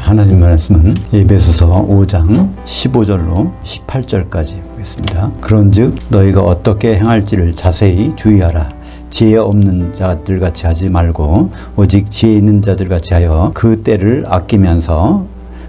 하나님 말씀은 에베소서 5장 15절로 18절까지 보겠습니다. 그런즉 너희가 어떻게 행할지를 자세히 주의하라. 지혜 없는 자들 같이 하지 말고 오직 지혜 있는 자들 같이 하여 그 때를 아끼면서,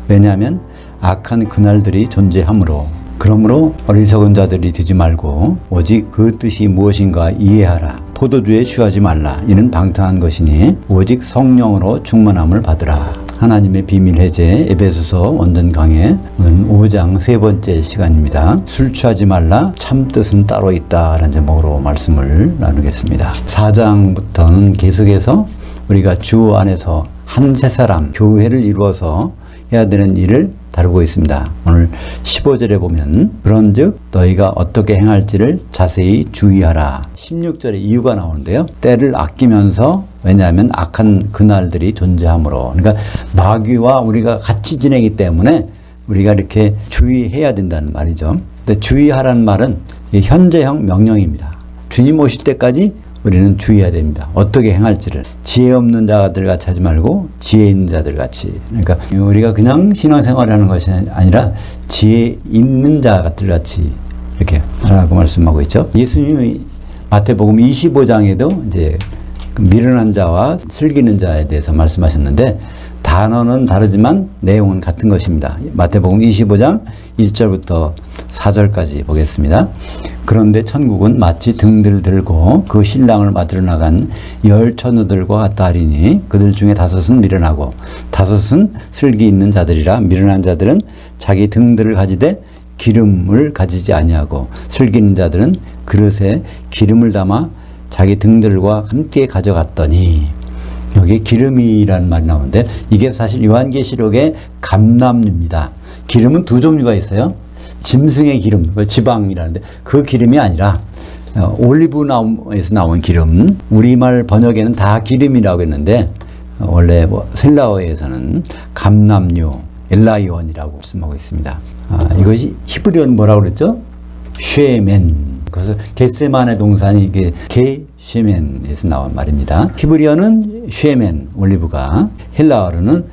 왜냐하면 악한 그날들이 존재하므로, 그러므로 어리석은 자들이 되지 말고 오직 그 뜻이 무엇인가 이해하라. 포도주에 취하지 말라. 이는 방탕한 것이니 오직 성령으로 충만함을 받으라. 하나님의 비밀 해제 에베소서 원전 강해 오늘 5장 세 번째 시간입니다. 술 취하지 말라. 참 뜻은 따로 있다 라는 제목으로 말씀을 나누겠습니다. 4장부터는 계속해서 우리가 주 안에서 한 세 사람 교회를 이루어서 해야 되는 일을 다루고 있습니다. 오늘 15절에 보면 그런즉 너희가 어떻게 행할지를 자세히 주의하라. 16절에 이유가 나오는데요. 때를 아끼면서, 왜냐하면 악한 그날들이 존재하므로. 그러니까 마귀와 우리가 같이 지내기 때문에 우리가 이렇게 주의해야 된다는 말이죠. 근데 주의하라는 말은 현재형 명령입니다. 주님 오실 때까지 우리는 주의해야 됩니다. 어떻게 행할지를. 지혜 없는 자들 같이 하지 말고 지혜 있는 자들 같이. 그러니까 우리가 그냥 신앙생활을 하는 것이 아니라 지혜 있는 자들 같이 이렇게 하라고 말씀하고 있죠. 예수님이 마태복음 25장에도 이제 미련한 자와 슬기는 자에 대해서 말씀하셨는데 단어는 다르지만 내용은 같은 것입니다. 마태복음 25장 1절부터 4절까지 보겠습니다. 그런데 천국은 마치 등들 들고 그 신랑을 맞으러 나간 열 처녀들과 같다 하리니 그들 중에 5은 미련하고 5은 슬기 있는 자들이라. 미련한 자들은 자기 등들을 가지되 기름을 가지지 아니하고 슬기 있는 자들은 그릇에 기름을 담아 자기 등들과 함께 가져갔더니, 여기 기름이라는 말이 나오는데 이게 사실 요한계시록의 감람유입니다. 기름은 두 종류가 있어요. 짐승의 기름, 그걸 지방이라는데 그 기름이 아니라 올리브나무에서 나온 기름, 우리말 번역에는 다 기름이라고 했는데 원래 셀라어에서는 감람유, 엘라이온이라고 말씀하고 있습니다. 이것이 히브리어는 뭐라고 그랬죠? 쉐멘. 그래서 겟세만의 동산이 이게 게쉐멘에서 나온 말입니다. 히브리어는 쉐멘, 올리브가, 헬라어로는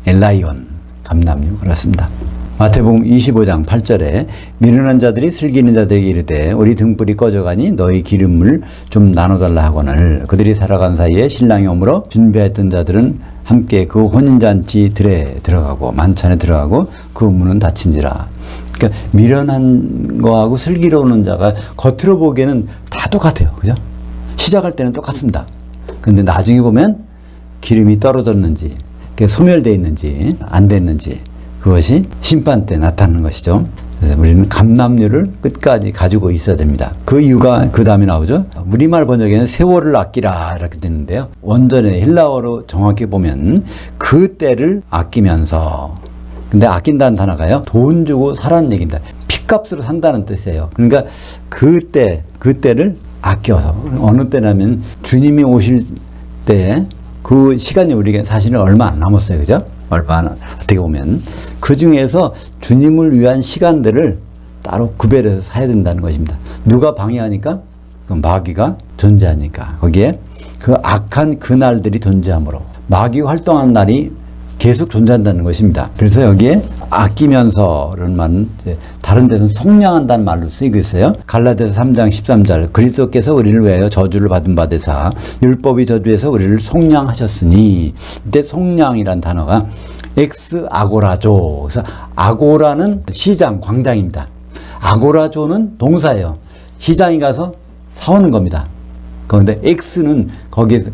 엘라이온, 감람유, 그렇습니다. 마태복음 25장 8절에 미련한 자들이 슬기 있는 자들에게 이르되 우리 등불이 꺼져가니 너희 기름을 좀 나눠달라 하거늘 그들이 살아간 사이에 신랑이 오므로 준비했던 자들은 함께 그 혼인잔치들에 들어가고 만찬에 들어가고 그 문은 닫힌지라. 그러니까 미련한 거하고 슬기로운 자가 겉으로 보기에는 다 똑같아요. 그죠? 시작할 때는 똑같습니다. 근데 나중에 보면 기름이 떨어졌는지 소멸되어 있는지 안 됐는지 그것이 심판 때 나타나는 것이죠. 그래서 우리는 감람유를 끝까지 가지고 있어야 됩니다. 그 이유가 그 다음에 나오죠. 우리말 번역에는 세월을 아끼라 이렇게 되는데요. 원전에 헬라어로 정확히 보면 그 때를 아끼면서, 근데 아낀다는 단어가요, 돈 주고 사라는 얘기입니다. 핏값으로 산다는 뜻이에요. 그러니까 그때를 아껴서, 어느 때냐면 주님이 오실 때 그 시간이 우리가 사실은 얼마 안 남았어요. 그죠? 얼마 안, 어떻게 보면 그 중에서 주님을 위한 시간들을 따로 구별해서 사야 된다는 것입니다. 누가 방해하니까? 그 마귀가 존재하니까. 거기에 그 악한 그날들이 존재하므로 마귀가 활동하는 날이 계속 존재한다는 것입니다. 그래서 여기에 아끼면서라는 말은 다른 데서는 속량한다는 말로 쓰이고 있어요. 갈라디아서 3장 13절 그리스도께서 우리를 위하여 저주를 받은 바 되사 율법이 저주해서 우리를 속량하셨으니, 이때 속량이란 단어가 엑스 아고라조. 그래서 아고라는 시장, 광장입니다. 아고라조는 동사예요. 시장에 가서 사오는 겁니다. 그런데 엑스는 거기서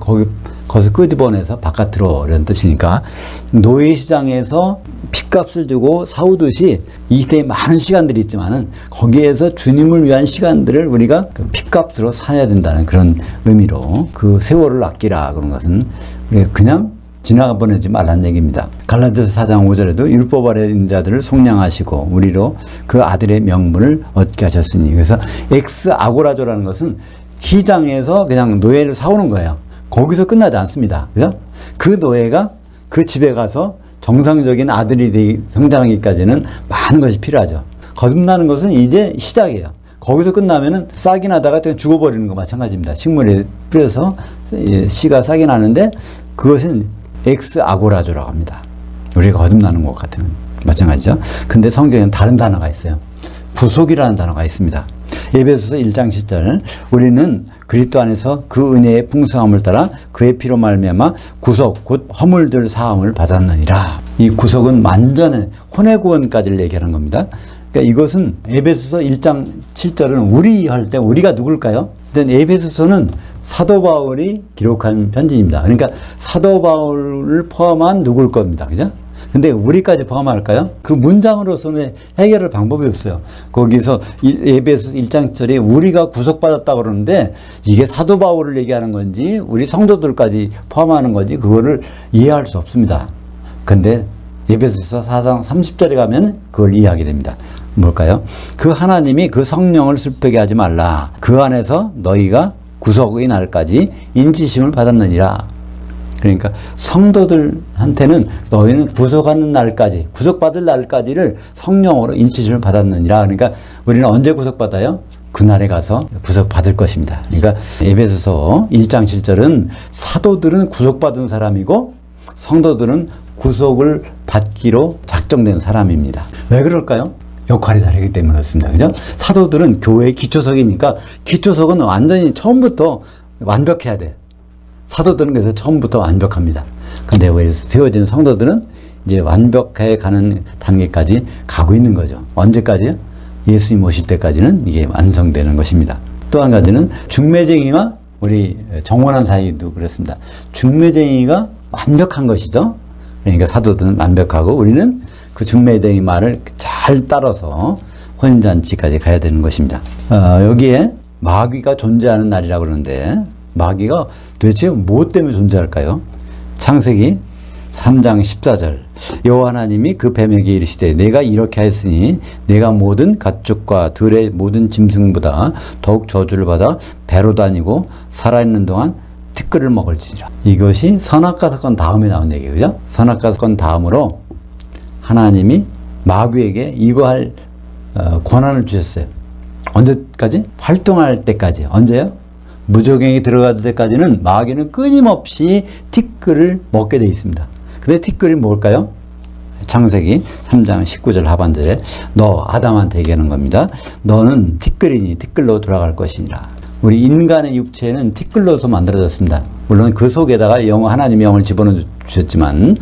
끄집어내서 바깥으로 이런 뜻이니까 노예시장에서 핏값을 주고 사오듯이 이 시대에 많은 시간들이 있지만은 거기에서 주님을 위한 시간들을 우리가 그 핏값으로 사야 된다는 그런 의미로 그 세월을 아끼라 그런 것은 우리가 그냥 지나보내지 말라는 얘기입니다. 갈라디아서 4장 5절에도 율법 아래 있는 자들을 속량하시고 우리로 그 아들의 명분을 얻게 하셨으니, 그래서 엑스 아고라조라는 것은 시장에서 그냥 노예를 사오는 거예요. 거기서 끝나지 않습니다. 그죠? 그 노예가 그 집에 가서 정상적인 아들이 성장하기까지는 많은 것이 필요하죠. 거듭나는 것은 이제 시작이에요. 거기서 끝나면은 싹이 나다가 그냥 죽어버리는 거 마찬가지입니다. 식물에 뿌려서 씨가 싹이 나는데 그것은 엑스 아고라조라고 합니다. 우리가 거듭나는 것 같은 마찬가지죠. 근데 성경에는 다른 단어가 있어요. 구속이라는 단어가 있습니다. 에베소서 1장 7절 우리는 그리스도 안에서 그 은혜의 풍성함을 따라 그의 피로 말미암아 구속 곧 허물들 사함을 받았느니라. 이 구속은 완전한 혼의 구원까지를 얘기하는 겁니다. 그러니까 이것은 에베소서 1장 7절은 우리 할 때 우리가 누굴까요? 일단 에베소서는 사도 바울이 기록한 편지입니다. 그러니까 사도 바울을 포함한 누굴 겁니다. 그죠? 근데 우리까지 포함할까요? 그 문장으로서는 해결할 방법이 없어요. 거기서 에베소서 1장 7절에 우리가 구속받았다고 그러는데 이게 사도 바울을 얘기하는 건지 우리 성도들까지 포함하는 건지 그거를 이해할 수 없습니다. 근데 에베소서 4장 30절에 가면 그걸 이해하게 됩니다. 뭘까요? 그 하나님이 그 성령을 슬프게 하지 말라. 그 안에서 너희가 구속의 날까지 인치심을 받았느니라. 그러니까 성도들한테는 너희는 구속하는 날까지, 구속받을 날까지를 성령으로 인치심을 받았느니라. 그러니까 우리는 언제 구속받아요? 그날에 가서 구속받을 것입니다. 그러니까 에베소서 1장 7절은 사도들은 구속받은 사람이고 성도들은 구속을 받기로 작정된 사람입니다. 왜 그럴까요? 역할이 다르기 때문에 그렇습니다. 그죠? 사도들은 교회의 기초석이니까 기초석은 완전히 처음부터 완벽해야 돼. 사도들은 그래서 처음부터 완벽합니다. 근데 왜 세워지는 성도들은 이제 완벽해 가는 단계까지 가고 있는 거죠. 언제까지요? 예수님 오실 때까지는 이게 완성되는 것입니다. 또 한 가지는 중매쟁이와 우리 정원한 사이도 그렇습니다. 중매쟁이가 완벽한 것이죠. 그러니까 사도들은 완벽하고 우리는 그 중매쟁이 말을 잘 따라서 혼인잔치까지 가야 되는 것입니다. 여기에 마귀가 존재하는 날이라고 그러는데 마귀가 도대체 무엇 때문에 존재할까요? 창세기 3장 14절 여호와 하나님이 그 뱀에게 이르시되 내가 이렇게 하였으니 내가 모든 가축과 들의 모든 짐승보다 더욱 저주를 받아 배로 다니고 살아있는 동안 티끌을 먹을지니라. 이것이 선악과 사건 다음에 나온 얘기예요. 그죠? 선악과 사건 다음으로 하나님이 마귀에게 이거 할 권한을 주셨어요. 언제까지? 활동할 때까지. 언제요? 무조갱이 들어갈 때까지는 마귀는 끊임없이 티끌을 먹게 되어 있습니다. 근데 티끌이 뭘까요? 창세기 3장 19절 하반절에 너 아담한테 얘기하는 겁니다. 너는 티끌이니 티끌로 돌아갈 것이니라. 우리 인간의 육체는 티끌로서 만들어졌습니다. 물론 그 속에다가 하나님의 영을 집어넣어 주셨지만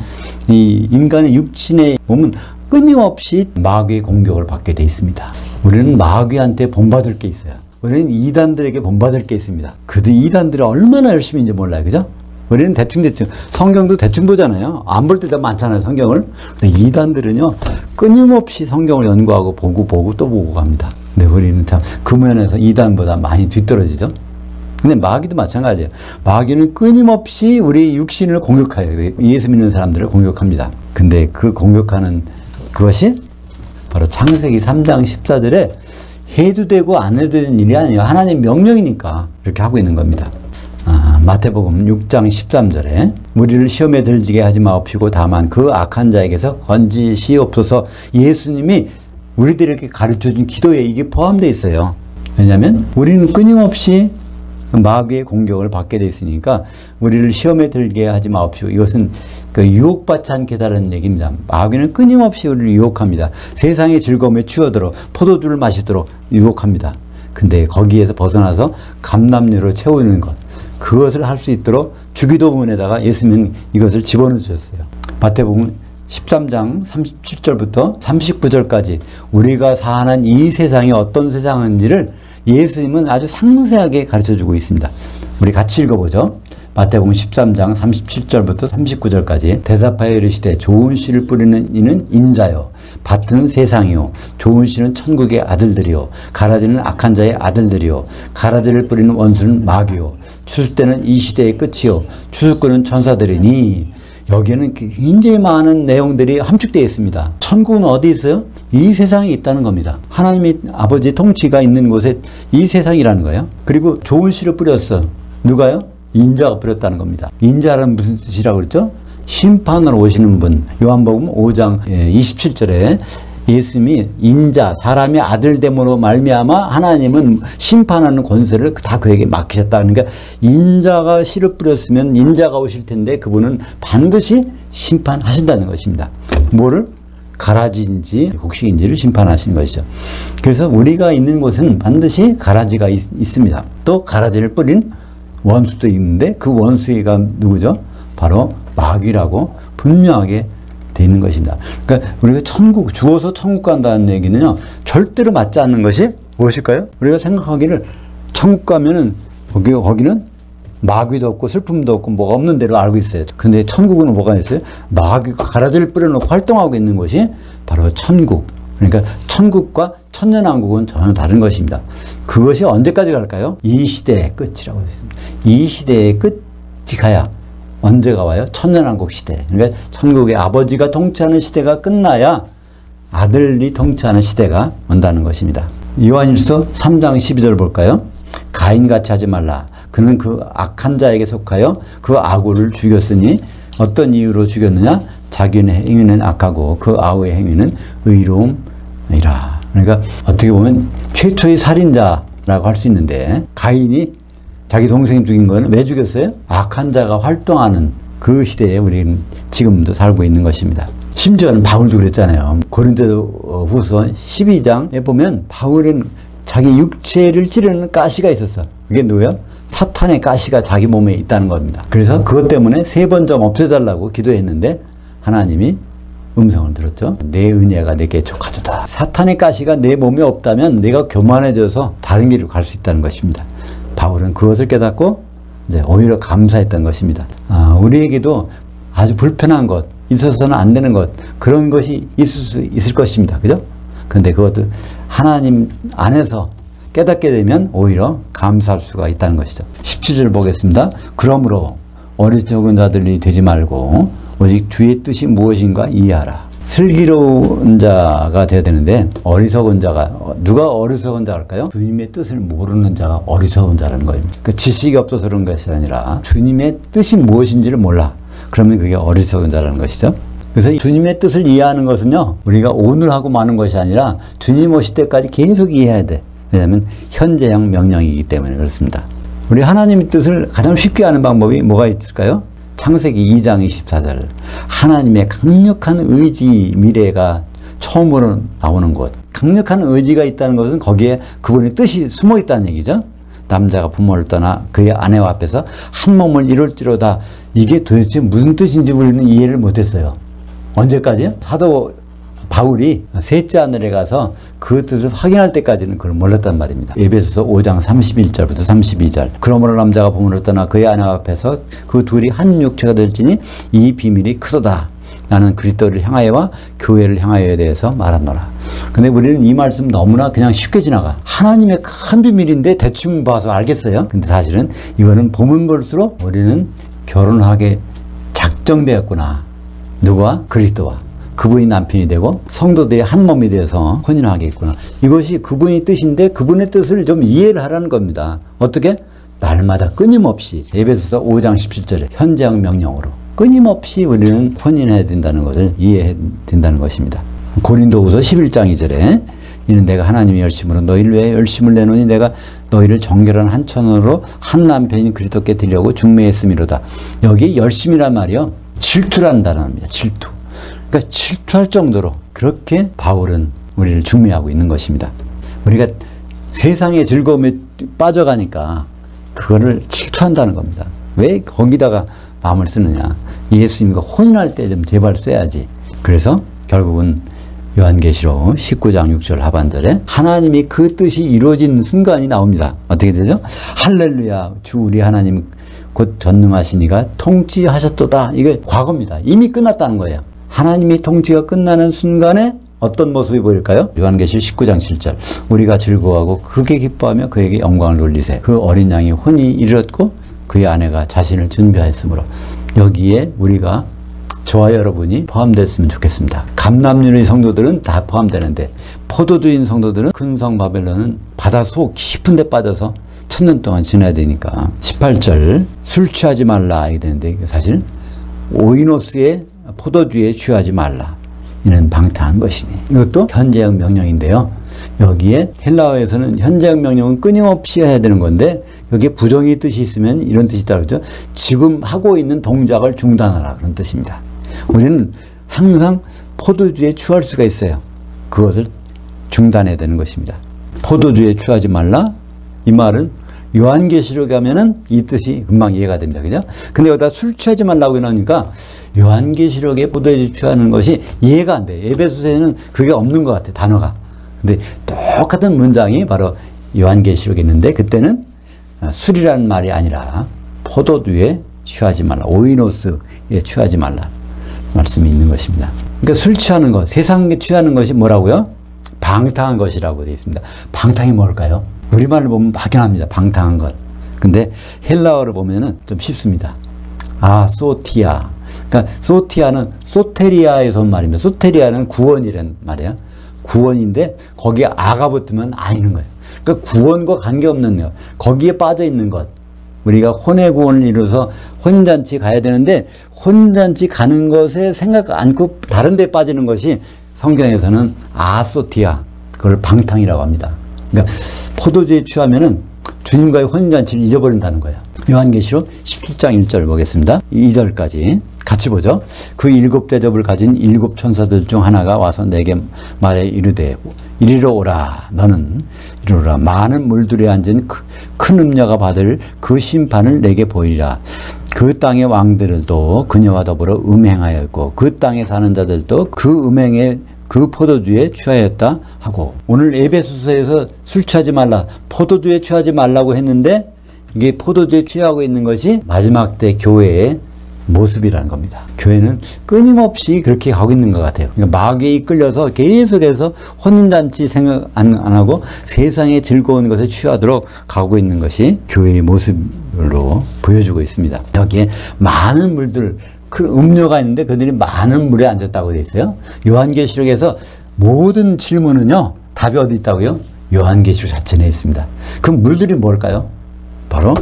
이 인간의 육신의 몸은 끊임없이 마귀의 공격을 받게 되어 있습니다. 우리는 마귀한테 본받을 게 있어요. 우리는 이단들에게 본받을 게 있습니다. 그들 이단들이 얼마나 열심히인지 몰라요. 그죠? 우리는 대충 성경도 대충 보잖아요. 안 볼 때도 많잖아요. 성경을. 근데 이단들은요 끊임없이 성경을 연구하고 보고 또 보고 갑니다. 근데 우리는 참 그 면에서 이단보다 많이 뒤떨어지죠. 근데 마귀도 마찬가지예요. 마귀는 끊임없이 우리 육신을 공격해요. 예수 믿는 사람들을 공격합니다. 근데 그 공격하는 그것이 바로 창세기 3장 14절에 해도 되고 안 해도 되는 일이 아니에요. 하나님 명령이니까 이렇게 하고 있는 겁니다. 마태복음 6장 13절에 우리를 시험에 들지게 하지 마옵시고 다만 그 악한 자에게서 건지시옵소서. 예수님이 우리들에게 가르쳐준 기도에 이게 포함되어 있어요. 왜냐하면 우리는 끊임없이 마귀의 공격을 받게 돼 있으니까 우리를 시험에 들게 하지 마옵시고. 이것은 그 유혹받지 않게 다른 얘기입니다. 마귀는 끊임없이 우리를 유혹합니다. 세상의 즐거움에 취하도록 포도주를 마시도록 유혹합니다. 근데 거기에서 벗어나서 감람류로 채우는 것, 그것을 할 수 있도록 주기도문에다가 예수님은 이것을 집어넣어 주셨어요. 마태복음 13장 37절부터 39절까지 우리가 사는 이 세상이 어떤 세상인지를 예수님은 아주 상세하게 가르쳐주고 있습니다. 우리 같이 읽어보죠. 마태복음 13장 37절부터 39절까지 대답하여 이르시되 좋은 씨를 뿌리는 이는 인자요 밭은 세상이요 좋은 씨는 천국의 아들들이요 가라지는 악한 자의 아들들이요 가라지를 뿌리는 원수는 마귀요 추수 때는 이 시대의 끝이요 추수꾼은 천사들이니. 여기에는 굉장히 많은 내용들이 함축되어 있습니다. 천국은 어디 있어요? 이 세상에 있다는 겁니다. 하나님의 아버지 통치가 있는 곳에 이 세상이라는 거예요. 그리고 좋은 씨를 뿌렸어. 누가요? 인자가 뿌렸다는 겁니다. 인자는 무슨 뜻이라고 그랬죠? 심판으로 오시는 분. 요한복음 5장 27절에 예수님이 인자, 사람의 아들됨으로 말미암아 하나님은 심판하는 권세를 다 그에게 맡기셨다. 그러니까 인자가 씨를 뿌렸으면 인자가 오실 텐데 그분은 반드시 심판하신다는 것입니다. 뭐를? 가라지인지 곡식인지를 심판하신 것이죠. 그래서 우리가 있는 곳은 반드시 가라지가 있습니다. 또 가라지를 뿌린 원수도 있는데 그 원수가 누구죠? 바로 마귀라고 분명하게 돼 있는 것입니다. 그러니까 우리가 천국, 죽어서 천국 간다는 얘기는요, 절대로 맞지 않는 것이 무엇일까요? 우리가 생각하기를 천국 가면은 거기는 마귀도 없고 슬픔도 없고 뭐가 없는 대로 알고 있어요. 근데 천국은 뭐가 있어요? 마귀가 가라지를 뿌려놓고 활동하고 있는 것이 바로 천국. 그러니까 천국과 천년왕국은 전혀 다른 것입니다. 그것이 언제까지 갈까요? 이 시대의 끝이라고 했습니다. 이 시대의 끝이 가야 언제가 와요? 천년왕국 시대. 그러니까 천국의 아버지가 통치하는 시대가 끝나야 아들이 통치하는 시대가 온다는 것입니다. 요한일서 3장 12절 볼까요? 가인같이 하지 말라. 그는 그 악한 자에게 속하여 그 아구를 죽였으니 어떤 이유로 죽였느냐? 자기의 행위는 악하고 그 아우의 행위는 의로움이라. 그러니까 어떻게 보면 최초의 살인자라고 할 수 있는데 가인이 자기 동생이 죽인 거는 왜 죽였어요? 악한 자가 활동하는 그 시대에 우리는 지금도 살고 있는 것입니다. 심지어는 바울도 그랬잖아요. 고린도 후서 12장에 보면 바울은 자기 육체를 찌르는 가시가 있었어. 그게 누구예요? 사탄의 가시가 자기 몸에 있다는 겁니다. 그래서 그것 때문에 3번 좀 없애달라고 기도했는데 하나님이 음성을 들었죠. 내 은혜가 내게 족하도다. 사탄의 가시가 내 몸에 없다면 내가 교만해져서 다른 길로 갈 수 있다는 것입니다. 바울은 그것을 깨닫고 이제 오히려 감사했던 것입니다. 우리에게도 아주 불편한 것, 있어서는 안 되는 것, 그런 것이 있을 수 있을 것입니다. 그죠? 그런데 그것도 하나님 안에서 깨닫게 되면 오히려 감사할 수가 있다는 것이죠. 17절 보겠습니다. 그러므로 어리석은 자들이 되지 말고 오직 주의 뜻이 무엇인가 이해하라. 슬기로운 자가 되어야 되는데 어리석은 자가, 누가 어리석은 자일까요? 주님의 뜻을 모르는 자가 어리석은 자라는 거예요. 그러니까 지식이 없어서 그런 것이 아니라 주님의 뜻이 무엇인지를 몰라. 그러면 그게 어리석은 자라는 것이죠. 그래서 주님의 뜻을 이해하는 것은요, 우리가 오늘 하고 마는 것이 아니라 주님 오실 때까지 계속 이해해야 돼. 왜냐하면 현재형 명령이기 때문에 그렇습니다. 우리 하나님의 뜻을 가장 쉽게 아는 방법이 뭐가 있을까요? 창세기 2장 24절. 하나님의 강력한 의지 미래가 처음으로 나오는 곳. 강력한 의지가 있다는 것은 거기에 그분의 뜻이 숨어 있다는 얘기죠. 남자가 부모를 떠나 그의 아내와 앞에서 한 몸을 이룰지로다. 이게 도대체 무슨 뜻인지 우리는 이해를 못했어요. 언제까지요? 사도 바울이 셋째 하늘에 가서 그 뜻을 확인할 때까지는 그걸 몰랐단 말입니다. 에베소서 5장 31절부터 32절. 그러므로 남자가 부모를 떠나 그의 아내 앞에서 그 둘이 한 육체가 될지니 이 비밀이 크도다. 나는 그리스도를 향하여와 교회를 향하여에 대해서 말하노라. 근데 우리는 이 말씀 너무나 그냥 쉽게 지나가. 하나님의 큰 비밀인데 대충 봐서 알겠어요. 근데 사실은 이거는 보면 볼수록 우리는 결혼하게 작정되었구나. 누구와? 그리스도와. 그분이 남편이 되고 성도들이 한 몸이 되어서 혼인을 하겠구나. 이것이 그분의 뜻인데 그분의 뜻을 좀 이해를 하라는 겁니다. 어떻게? 날마다 끊임없이 에베소서 5장 17절에 현재형 명령으로 끊임없이 우리는 혼인해야 된다는 것을 이해해야 된다는 것입니다. 고린도후서 11장 2절에 이는 내가 하나님의 열심으로 너희를 위해 열심을 내노니 내가 너희를 정결한 한 천으로 한 남편인 그리스도께 드리려고 중매했음이로다. 여기 열심이란 말이요, 질투라는 단어입니다. 질투. 그러니까 질투할 정도로 그렇게 바울은 우리를 중매하고 있는 것입니다. 우리가 세상의 즐거움에 빠져가니까 그거를 질투한다는 겁니다. 왜 거기다가 마음을 쓰느냐. 예수님과 혼인할 때 좀 제발 써야지. 그래서 결국은 요한계시록 19장 6절 하반절에 하나님이 그 뜻이 이루어진 순간이 나옵니다. 어떻게 되죠? 할렐루야, 주 우리 하나님 곧 전능하시니가 통치하셨도다. 이게 과거입니다. 이미 끝났다는 거예요. 하나님이 통치가 끝나는 순간에 어떤 모습이 보일까요? 요한계시록 19장 7절. 우리가 즐거워하고 크게 기뻐하며 그에게 영광을 돌리세. 그 어린 양이 혼이 이르렀고 그의 아내가 자신을 준비하였으므로. 여기에 우리가, 저와 여러분이 포함됐으면 좋겠습니다. 감남윤의 성도들은 다 포함되는데 포도주인 성도들은 근성 바벨론은 바닷속 깊은 데 빠져서 1000년 동안 지내야 되니까. 18절 술 취하지 말라 이게 되는데 사실 오이노스의 포도주에 취하지 말라. 이는 방탕한 것이니. 이것도 현재형 명령인데요. 여기에 헬라어에서는 현재형 명령은 끊임없이 해야 되는 건데 여기에 부정의 뜻이 있으면 이런 뜻이 있다 그러죠. 지금 하고 있는 동작을 중단하라 그런 뜻입니다. 우리는 항상 포도주에 취할 수가 있어요. 그것을 중단해야 되는 것입니다. 포도주에 취하지 말라. 이 말은 요한계시록에 가면은 이 뜻이 금방 이해가 됩니다. 그죠? 근데 여기다 술 취하지 말라고 해놓으니까 요한계시록에 포도주에 취하는 것이 이해가 안 돼요. 에베소서에는 그게 없는 것 같아요. 단어가. 근데 똑같은 문장이 바로 요한계시록에 있는데 그때는 술이라는 말이 아니라 포도주에 취하지 말라. 오이노스에 취하지 말라. 말씀이 있는 것입니다. 그러니까 술 취하는 것, 세상에 취하는 것이 뭐라고요? 방탕한 것이라고 되어 있습니다. 방탕이 뭘까요? 우리말로 보면 막연합니다. 방탕한 것. 근데 헬라어를 보면은 좀 쉽습니다. 소티아. 그러니까 소티아는 소테리아에서 온 말입니다. 소테리아는 구원이라는 말이에요. 구원인데 거기에 아가 붙으면 아니는 거예요. 그러니까 구원과 관계없는 것. 거기에 빠져 있는 것. 우리가 혼의 구원을 이루어서 혼인잔치 가야 되는데 혼인잔치 가는 것에 생각 않고 다른 데 빠지는 것이 성경에서는 아소티아, 그걸 방탕이라고 합니다. 그러니까 포도주에 취하면은 주님과의 혼인잔치를 잊어버린다는 거예요. 요한계시록 17장 1절 보겠습니다. 2절까지 같이 보죠. 그 7 대접을 가진 7 천사들 중 하나가 와서 내게 말해 이르되 이리로 오라. 너는 이리로 오라. 많은 물들에 앉은 큰 음녀가 받을 그 심판을 내게 보이리라. 그 땅의 왕들도 그녀와 더불어 음행하였고 그 땅에 사는 자들도 그 음행에 그 포도주에 취하였다 하고, 오늘 에베소서에서 술 취하지 말라, 포도주에 취하지 말라고 했는데 이게 포도주에 취하고 있는 것이 마지막 때 교회의 모습이라는 겁니다. 교회는 끊임없이 그렇게 가고 있는 것 같아요. 그러니까 마귀에 이끌려서 계속해서 혼인잔치 생각 안 하고 세상의 즐거운 것에 취하도록 가고 있는 것이 교회의 모습으로 보여주고 있습니다. 여기에 많은 물들, 그 음료가 있는데 그들이 많은 물에 앉았다고 되어 있어요. 요한계시록에서 모든 질문은요, 답이 어디 있다고요? 요한계시록 자체 내에 있습니다. 그 물들이 뭘까요? 바로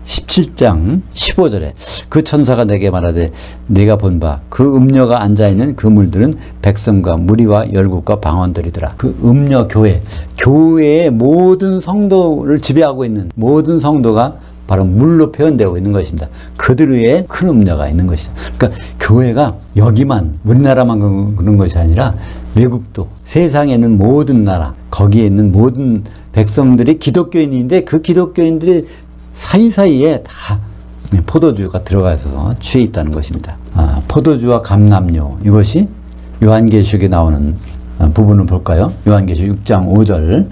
17장 15절에 그 천사가 내게 말하되 내가 본 바 그 음녀가 앉아있는 그 물들은 백성과 무리와 열국과 방언들이더라. 그 음녀 교회의 모든 성도를 지배하고 있는 모든 성도가 바로 물로 표현되고 있는 것입니다. 그들 위에 큰 음녀가 있는 것이죠. 그러니까 교회가 여기만, 우리나라만 그런 것이 아니라 외국도, 세상에 있는 모든 나라, 거기에 있는 모든 백성들이 기독교인인데 그 기독교인들이 사이사이에 다 포도주가 들어가서 취해 있다는 것입니다. 포도주와 감람료, 이것이 요한계시록에 나오는 부분을 볼까요? 요한계시록 6장 5절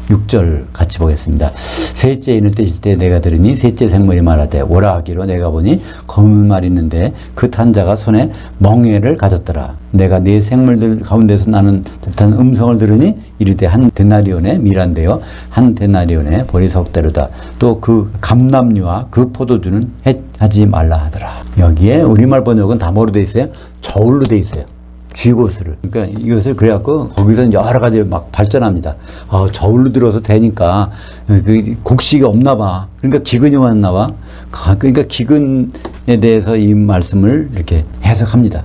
6절 같이 보겠습니다. 셋째 인을 떼실 때 내가 들으니 셋째 생물이 말하되 오라 하기로 내가 보니 검은 말이 있는데 그 탄 자가 손에 멍에를 가졌더라. 내가 네 생물들 가운데서 나는 듯한 음성을 들으니 이르되 한 데나리온에 밀한되어 한 데나리온에 보리석대로다. 또 그 감람류와 그 포도주는 하지 말라 하더라. 여기에 우리말 번역은 다 뭐로 돼 있어요? 저울로 돼 있어요. 쥐고스를. 그러니까 이것을 그래갖고 거기서는 여러 가지 막 발전합니다. 저울로 들어서 되니까 그 곡식이 없나 봐. 그러니까 기근이 왔나 봐. 그러니까 기근에 대해서 이 말씀을 이렇게 해석합니다.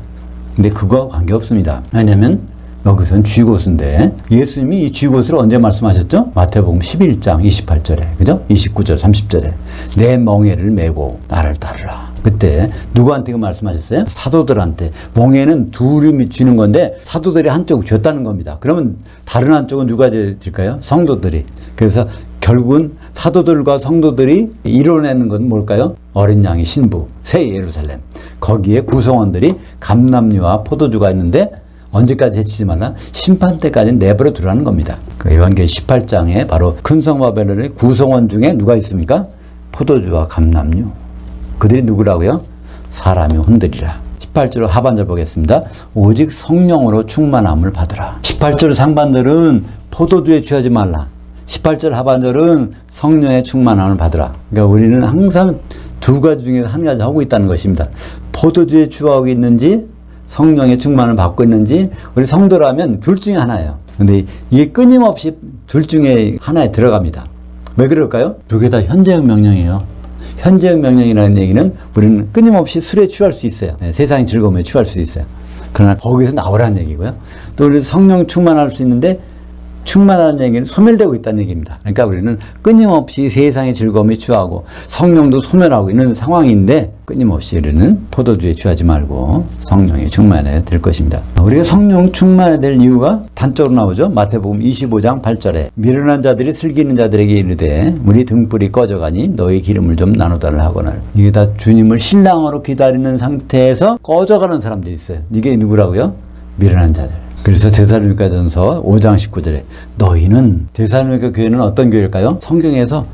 근데 그거와 관계없습니다. 왜냐면 여기서는 쥐고스인데 예수님이 이 쥐고스를 언제 말씀하셨죠? 마태복음 11장 28절에, 그죠? 29절, 30절에 내 멍에를 메고 나를 따르라. 그때 누구한테 그 말씀하셨어요? 사도들한테. 멍에는 둘이 쥐는 건데 사도들이 한쪽 쥐었다는 겁니다. 그러면 다른 한쪽은 누가 쥐을까요? 성도들이. 그래서 결국은 사도들과 성도들이 이뤄내는 건 뭘까요? 어린 양의 신부, 새 예루살렘. 거기에 구성원들이 감람류와 포도주가 있는데 언제까지 해치지 말라? 심판 때까지는 내버려 두라는 겁니다. 요한계시록 18장에 바로 큰 성 바벨론의 구성원 중에 누가 있습니까? 포도주와 감람류. 그들이 누구라고요? 사람이 흔들리라. 18절 하반절 보겠습니다. 오직 성령으로 충만함을 받으라. 18절 상반절은 포도주에 취하지 말라. 18절 하반절은 성령의 충만함을 받으라. 그러니까 우리는 항상 두 가지 중에 한 가지 하고 있다는 것입니다. 포도주에 취하고 있는지 성령의 충만을 받고 있는지, 우리 성도라면 둘 중에 하나예요. 근데 이게 끊임없이 둘 중에 하나에 들어갑니다. 왜 그럴까요? 두 개 다 현재형 명령이에요. 현재형 명령이라는 얘기는 우리는 끊임없이 술에 취할 수 있어요. 세상의 즐거움에 취할 수 있어요. 그러나 거기서 나오라는 얘기고요. 또 우리 성령 충만할 수 있는데 충만하는 얘기는 소멸되고 있다는 얘기입니다. 그러니까 우리는 끊임없이 세상의 즐거움에 취하고 성령도 소멸하고 있는 상황인데 끊임없이 우리는 포도주에 취하지 말고 성령이 충만해야 될 것입니다. 우리가 성령 충만해야 될 이유가 단적으로 나오죠. 마태복음 25장 8절에 미련한 자들이 슬기는 자들에게 이르되 우리 등불이 꺼져가니 너희 기름을 좀 나눠달라 하거늘. 이게 다 주님을 신랑으로 기다리는 상태에서 꺼져가는 사람들이 있어요. 이게 누구라고요? 미련한 자들. 그래서 데살로니가전서 5장 19절에 너희는, 데살로니가 교회는 어떤 교회일까요? 성경에서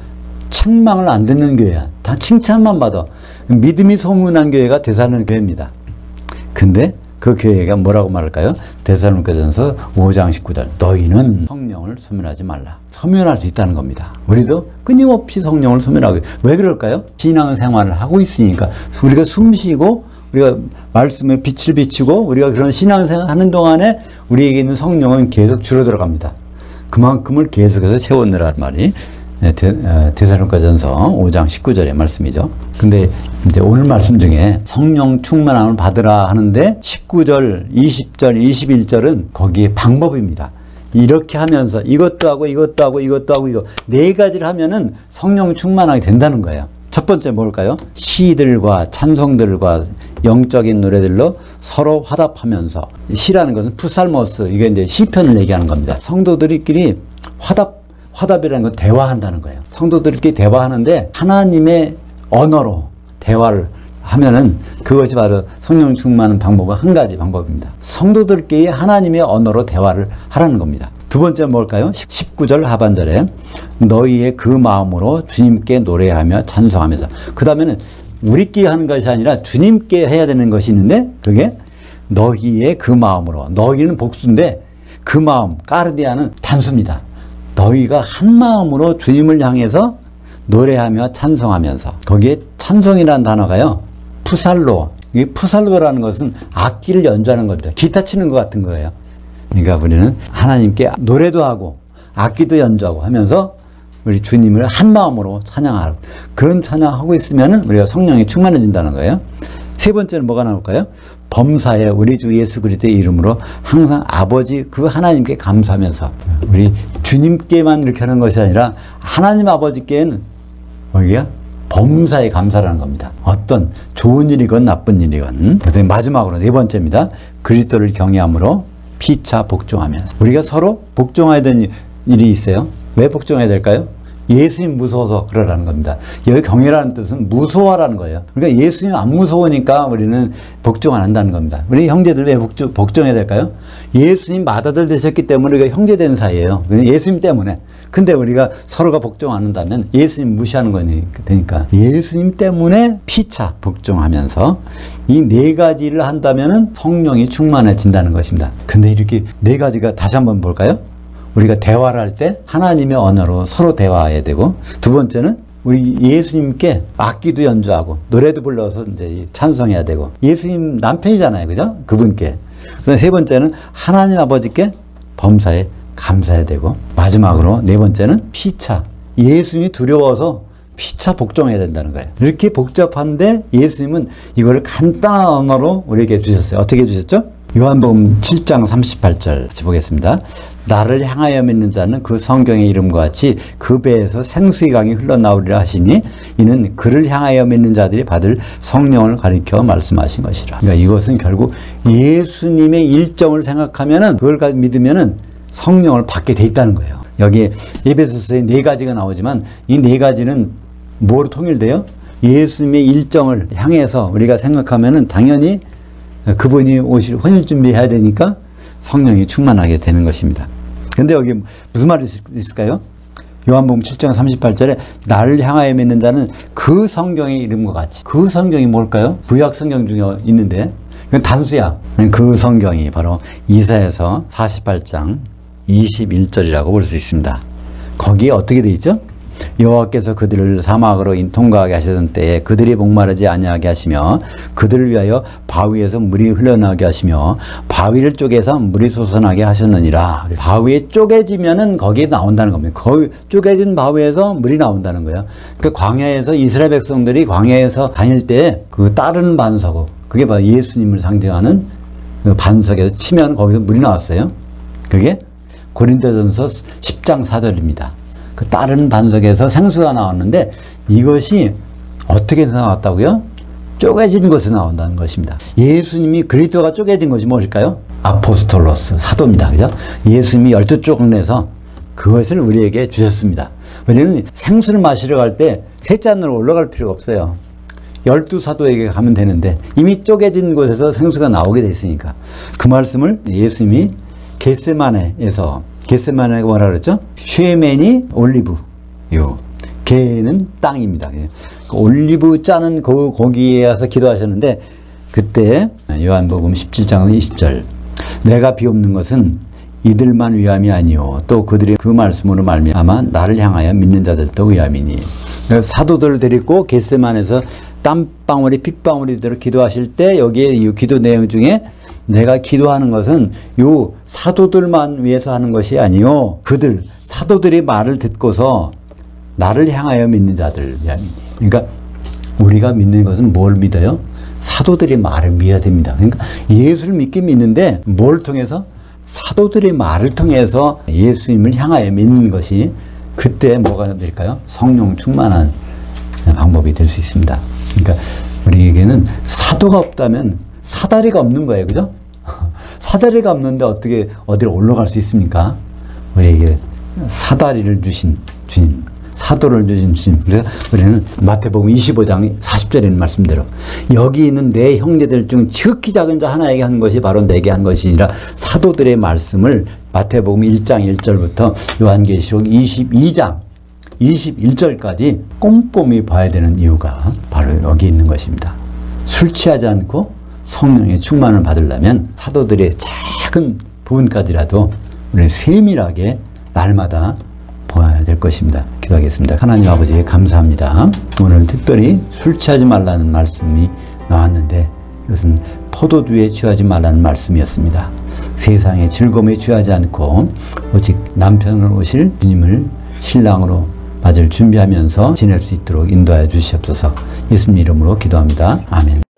책망을 안 듣는 교회야. 다 칭찬만 받아. 믿음이 소문난 교회가 데살로니가 교회입니다. 근데 그 교회가 뭐라고 말할까요? 데살로니가전서 5장 19절 너희는 성령을 소멸하지 말라. 소멸할 수 있다는 겁니다. 우리도 끊임없이 성령을 소멸하고, 왜 그럴까요? 신앙생활을 하고 있으니까. 우리가 숨쉬고 우리가 말씀에 빛을 비추고 우리가 그런 신앙생활 하는 동안에 우리에게 있는 성령은 계속 줄어들어 갑니다. 그만큼을 계속해서 채워넣으라는 말이 데살로니가전서 5장 19절의 말씀이죠. 근데 이제 오늘 말씀 중에 성령 충만함을 받으라 하는데 19절, 20절, 21절은 거기에 방법입니다. 이렇게 하면서 이것도 하고 이것도 하고 이것도 하고 이거 네 가지를 하면은 성령 충만하게 된다는 거예요. 첫 번째 뭘까요? 시들과 찬송들과 영적인 노래들로 서로 화답하면서, 시라는 것은 푸살모스, 이게 이제 시편을 얘기하는 겁니다. 성도들끼리 화답이라는 건 대화한다는 거예요. 성도들끼리 대화하는데 하나님의 언어로 대화를 하면은 그것이 바로 성령 충만한 방법은 한 가지 방법입니다. 성도들끼리 하나님의 언어로 대화를 하라는 겁니다. 두 번째는 뭘까요? 19절 하반절에 너희의 그 마음으로 주님께 노래하며 찬송하면서, 그 다음에는 우리끼리 하는 것이 아니라 주님께 해야 되는 것이 있는데 그게 너희의 그 마음으로, 너희는 복수인데 그 마음, 까르디아는 단수입니다. 너희가 한 마음으로 주님을 향해서 노래하며 찬송하면서, 거기에 찬송이라는 단어가요 푸살로, 이 푸살로라는 것은 악기를 연주하는 겁니다. 기타 치는 것 같은 거예요. 그러니까 우리는 하나님께 노래도 하고 악기도 연주하고 하면서 우리 주님을 한 마음으로 찬양하고, 그런 찬양하고 있으면 우리가 성령이 충만해진다는 거예요. 세 번째는 뭐가 나올까요? 범사에 우리 주 예수 그리스도의 이름으로 항상 아버지 그 하나님께 감사하면서, 우리 주님께만 이렇게 하는 것이 아니라 하나님 아버지께는 우리가 범사에 감사라는 겁니다. 어떤 좋은 일이건 나쁜 일이건. 그다음에 마지막으로 네 번째입니다. 그리스도를 경외함으로 피차 복종하면서, 우리가 서로 복종해야 되는 일이 있어요. 왜 복종해야 될까요? 예수님 무서워서 그러라는 겁니다. 여기 경외라는 뜻은 무서워라는 거예요. 그러니까 예수님 안 무서우니까 우리는 복종 안 한다는 겁니다. 우리 형제들 왜 복종해야 될까요? 예수님 맏아들 되셨기 때문에 우리가 형제된 사이예요. 예수님 때문에. 근데 우리가 서로가 복종 안 한다면 예수님 무시하는 거니까. 예수님 때문에 피차 복종하면서 이 네 가지를 한다면 성령이 충만해진다는 것입니다. 근데 이렇게 네 가지가 다시 한번 볼까요? 우리가 대화를 할 때 하나님의 언어로 서로 대화해야 되고, 두 번째는 우리 예수님께 악기도 연주하고 노래도 불러서 이제 찬송해야 되고, 예수님 남편이잖아요. 그죠? 그분께. 세 번째는 하나님 아버지께 범사에 감사해야 되고, 마지막으로 네 번째는 피차, 예수님이 두려워서 피차 복종해야 된다는 거예요. 이렇게 복잡한데 예수님은 이걸 간단한 언어로 우리에게 주셨어요. 어떻게 주셨죠? 요한복음 7장 38절 같이 보겠습니다. 나를 향하여 믿는 자는 그 성경의 이름과 같이 그 배에서 생수의 강이 흘러나오리라 하시니 이는 그를 향하여 믿는 자들이 받을 성령을 가리켜 말씀하신 것이라. 그러니까 이것은 결국 예수님의 일정을 생각하면은, 그걸 믿으면은 성령을 받게 돼 있다는 거예요. 여기에 에베소서에 네 가지가 나오지만 이 네 가지는 뭐로 통일돼요? 예수님의 일정을 향해서 우리가 생각하면은 당연히 그분이 오실 혼인 준비해야 되니까 성령이 충만하게 되는 것입니다. 근데 여기 무슨 말이 있을까요? 요한복음 7장 38절에 나를 향하여 믿는 자는 그 성경의 이름과 같이. 그 성경이 뭘까요? 구약 성경 중에 있는데 이건 단수야. 그 성경이 바로 이사야서 48장 21절이라고 볼 수 있습니다. 거기에 어떻게 되어 있죠? 여호와께서 그들을 사막으로 통과하게 하시던 때에 그들이 목마르지 아니하게 하시며 그들을 위하여 바위에서 물이 흘러나게 하시며 바위를 쪼개서 물이 솟아나게 하셨느니라. 바위에 쪼개지면은 거기에 나온다는 겁니다. 거기 쪼개진 바위에서 물이 나온다는 거예요. 그러니까 광야에서 이스라엘 백성들이 광야에서 다닐 때 그 따르는 반석, 그게 바로 예수님을 상징하는 반석에서 치면 거기서 물이 나왔어요. 그게 고린도전서 10장 4절입니다. 그 다른 반석에서 생수가 나왔는데 이것이 어떻게 나왔다고요? 쪼개진 것에서 나온다는 것입니다. 예수님이 그리스도가 쪼개진 것이 무엇일까요? 아포스톨로스, 사도입니다. 그죠? 예수님이 12조각 내서 그것을 우리에게 주셨습니다. 우리는 생수를 마시러 갈 때 세 잔으로 올라갈 필요가 없어요. 12사도에게 가면 되는데 이미 쪼개진 곳에서 생수가 나오게 돼 있으니까 그 말씀을 예수님이 겟세마네에서, 겟세마네가 뭐라 그랬죠? 쉐메니 올리브, 요 게는 땅입니다. 그 올리브 짜는 거기에 와서 기도하셨는데 그때 요한복음 17장 20절 내가 비옵는 것은 이들만 위함이 아니요 또 그들이 그 말씀으로 말미암아 나를 향하여 믿는 자들도 위함이니. 사도들을 데리고 겟세마네에서 땀방울이 핏방울이 되도록 기도하실 때 여기에 이 기도 내용 중에 내가 기도하는 것은 요 사도들만 위해서 하는 것이 아니요 그들 사도들의 말을 듣고서 나를 향하여 믿는 자들 위함이니. 그러니까 우리가 믿는 것은 뭘 믿어요? 사도들의 말을 믿어야 됩니다. 그러니까 예수를 믿긴 믿는데 뭘 통해서? 사도들의 말을 통해서 예수님을 향하여 믿는 것이 그때 뭐가 될까요? 성령 충만한 방법이 될 수 있습니다. 그러니까 우리에게는 사도가 없다면 사다리가 없는 거예요. 그죠? 사다리가 없는데 어떻게 어디로 올라갈 수 있습니까? 우리에게 사다리를 주신 주님, 사도를 주신 주님. 그래서 우리는 마태복음 25장 40절에 있는 말씀대로 여기 있는 내 형제들 중 지극히 작은 자 하나에게 한 것이 바로 내게 한 것이니라. 사도들의 말씀을 마태복음 1장 1절부터 요한계시록 22장 21절까지 꼼꼼히 봐야 되는 이유가 바로 여기 있는 것입니다. 술 취하지 않고 성령의 충만을 받으려면 사도들의 작은 부분까지라도 우리 세밀하게 날마다 보아야 될 것입니다. 기도하겠습니다. 하나님 아버지 감사합니다. 오늘 특별히 술 취하지 말라는 말씀이 나왔는데 이것은 포도주에 취하지 말라는 말씀이었습니다. 세상의 즐거움에 취하지 않고 오직 남편으로 오실 주님을 신랑으로 맞을 준비하면서 지낼 수 있도록 인도하여 주시옵소서. 예수님 이름으로 기도합니다. 아멘.